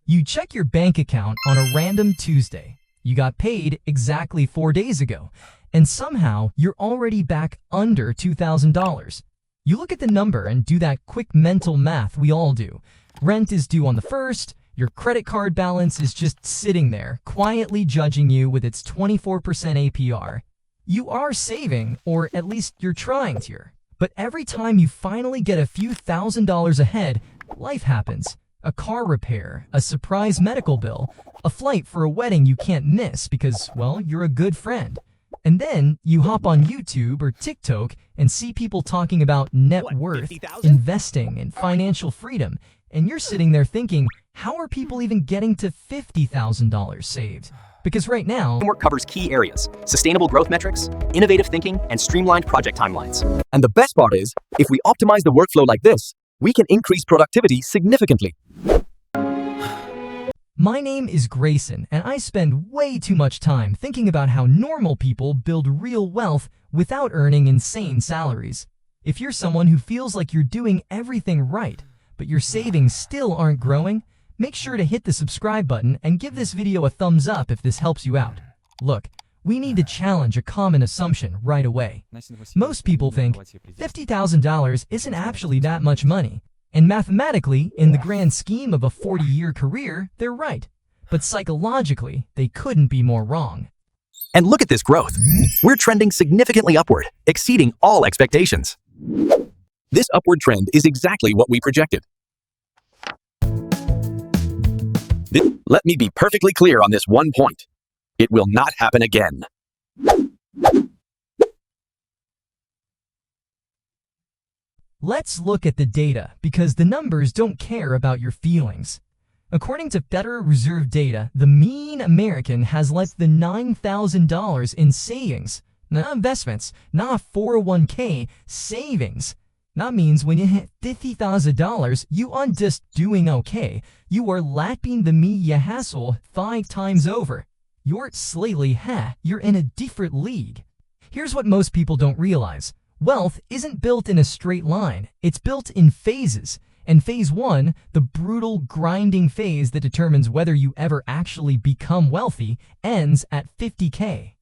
You check your bank account on a random Tuesday. You got paid exactly 4 days ago, and somehow you're already back under $2,000. You look at the number and do that quick mental math we all do. Rent is due on the 1st, your credit card balance is just sitting there, quietly judging you with its 24% APR. You are saving, or at least you're trying to. But every time you finally get a few $1,000s ahead, life happens. A car repair, a surprise medical bill, a flight for a wedding you can't miss because, well, you're a good friend. And then you hop on YouTube or TikTok and see people talking about net worth, 50,000? investing, and financial freedom. And you're sitting there thinking, how are people even getting to $50,000 saved? Because right now, Framework covers key areas: sustainable growth metrics, innovative thinking, and streamlined project timelines. And the best part is, if we optimize the workflow like this, we can increase productivity significantly. my name is Grayson, and I spend way too much time thinking about how normal people build real wealth without earning insane salaries. If you're someone who feels like you're doing everything right, but your savings still aren't growing, make sure to hit the subscribe button and give this video a thumbs up if this helps you out. Look, we need to challenge a common assumption right away. Most people think $50,000 isn't actually that much money. And mathematically, in the grand scheme of a 40-year career, they're right. But psychologically, they couldn't be more wrong. And look at this growth. We're trending significantly upward, exceeding all expectations. This upward trend is exactly what we projected. Let me be perfectly clear on this one point. It will not happen again. Let's look at the data, because the numbers don't care about your feelings. According to Federal Reserve data, the mean American has less than $9,000 in savings. Not investments, not 401k, savings. That means when you hit $50,000, you aren't just doing okay. You are lapping the media hassle 5 times over. You're you're in a different league. Here's what most people don't realize. Wealth isn't built in a straight line. It's built in phases. And phase 1, the brutal, grinding phase that determines whether you ever actually become wealthy, ends at $50K.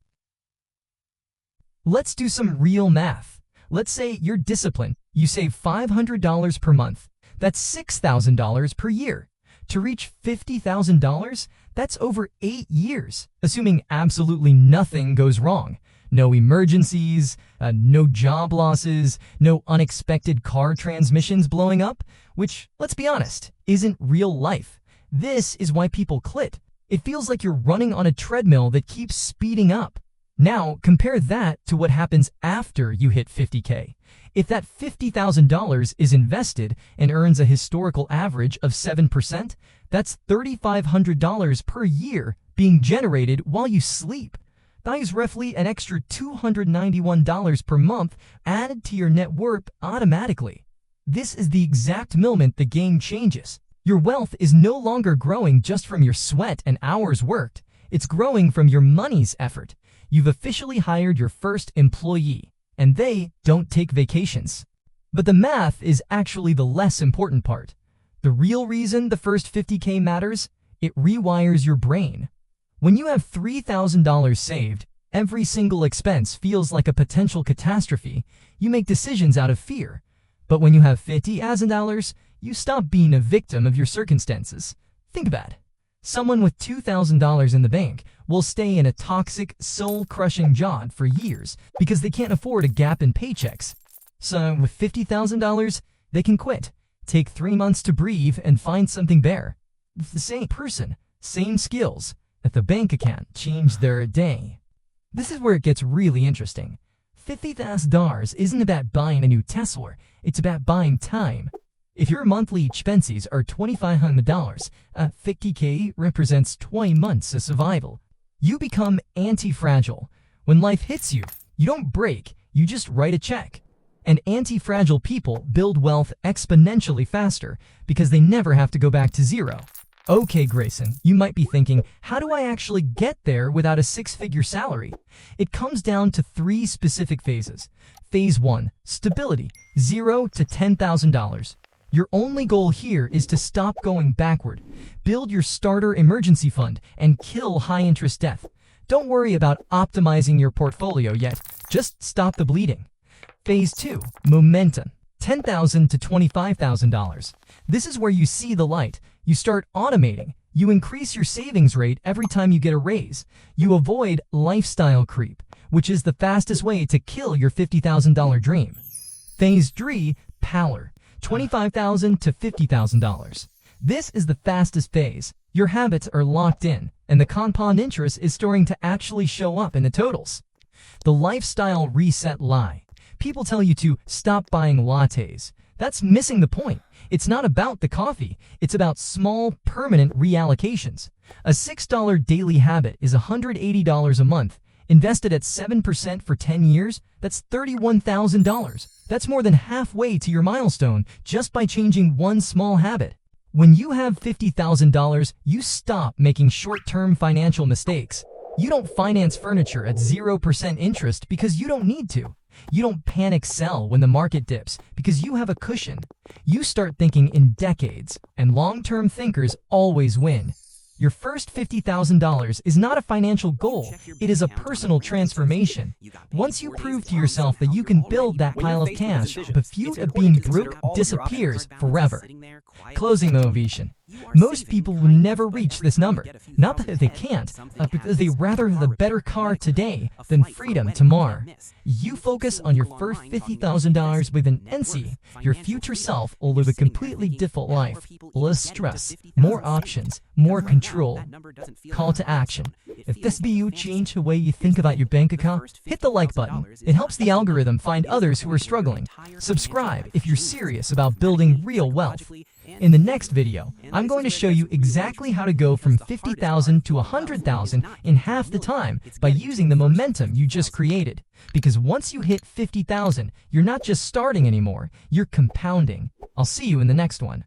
Let's do some real math. Let's say you're disciplined. You save $500 per month. That's $6,000 per year. To reach $50,000, that's over 8 years, assuming absolutely nothing goes wrong. No emergencies, no job losses, no unexpected car transmissions blowing up, which, let's be honest, isn't real life. This is why people quit. It feels like you're running on a treadmill that keeps speeding up. Now, compare that to what happens after you hit 50K. If that $50,000 is invested and earns a historical average of 7%, that's $3,500 per year being generated while you sleep. That is roughly an extra $291 per month added to your net worth automatically. This is the exact moment the game changes. Your wealth is no longer growing just from your sweat and hours worked. It's growing from your money's effort. You've officially hired your first employee, and they don't take vacations. But the math is actually the less important part. The real reason the first 50K matters, it rewires your brain. When you have $3,000 saved, every single expense feels like a potential catastrophe. You make decisions out of fear. But when you have $50,000, you stop being a victim of your circumstances. Think about it. Someone with $2,000 in the bank will stay in a toxic, soul-crushing job for years because they can't afford a gap in paychecks. So with $50,000, they can quit, take 3 months to breathe, and find something better. It's the same person, same skills, that the bank account changed their day. This is where it gets really interesting. $50,000 isn't about buying a new Tesla, it's about buying time. If your monthly expenses are $2,500, $50K represents 20 months of survival. You become anti-fragile. When life hits you, you don't break, you just write a check. And anti-fragile people build wealth exponentially faster because they never have to go back to zero. Okay, Grayson, you might be thinking, how do I actually get there without a 6-figure salary? It comes down to 3 specific phases. Phase 1, stability, $0 to $10,000. Your only goal here is to stop going backward. Build your starter emergency fund and kill high-interest debt. Don't worry about optimizing your portfolio yet. Just stop the bleeding. Phase 2. Momentum. $10,000 to $25,000. This is where you see the light. You start automating. You increase your savings rate every time you get a raise. You avoid lifestyle creep, which is the fastest way to kill your $50,000 dream. Phase 3. Power. $25,000 to $50,000. This is the fastest phase. Your habits are locked in, and the compound interest is starting to actually show up in the totals. The lifestyle reset lie. People tell you to stop buying lattes. That's missing the point. It's not about the coffee. It's about small, permanent reallocations. A $6 daily habit is $180 a month. Invested at 7% for 10 years, that's $31,000. That's more than halfway to your milestone just by changing one small habit. When you have $50,000, you stop making short-term financial mistakes. You don't finance furniture at 0% interest because you don't need to. You don't panic sell when the market dips because you have a cushion. You start thinking in decades, and long-term thinkers always win. Your first $50,000 is not a financial goal, it is a personal transformation. Once you prove to yourself that you can build that pile of cash, the feud of being broke disappears forever. Closing motivation. Most people will never reach this number. Not that they can't, but because they rather have a better car today than freedom tomorrow. You focus on your first $50,000 with an NC. Your future self will live a completely different life. Less stress, more options, more control. Call to action. If this video changed the way you think about your bank account, hit the like button. It helps the algorithm find others who are struggling. Subscribe if you're serious about building real wealth. In the next video, I'm going to show you exactly how to go from $50,000 to $100,000 in half the time by using the momentum you just created. Because once you hit $50,000, you're not just starting anymore, you're compounding. I'll see you in the next one.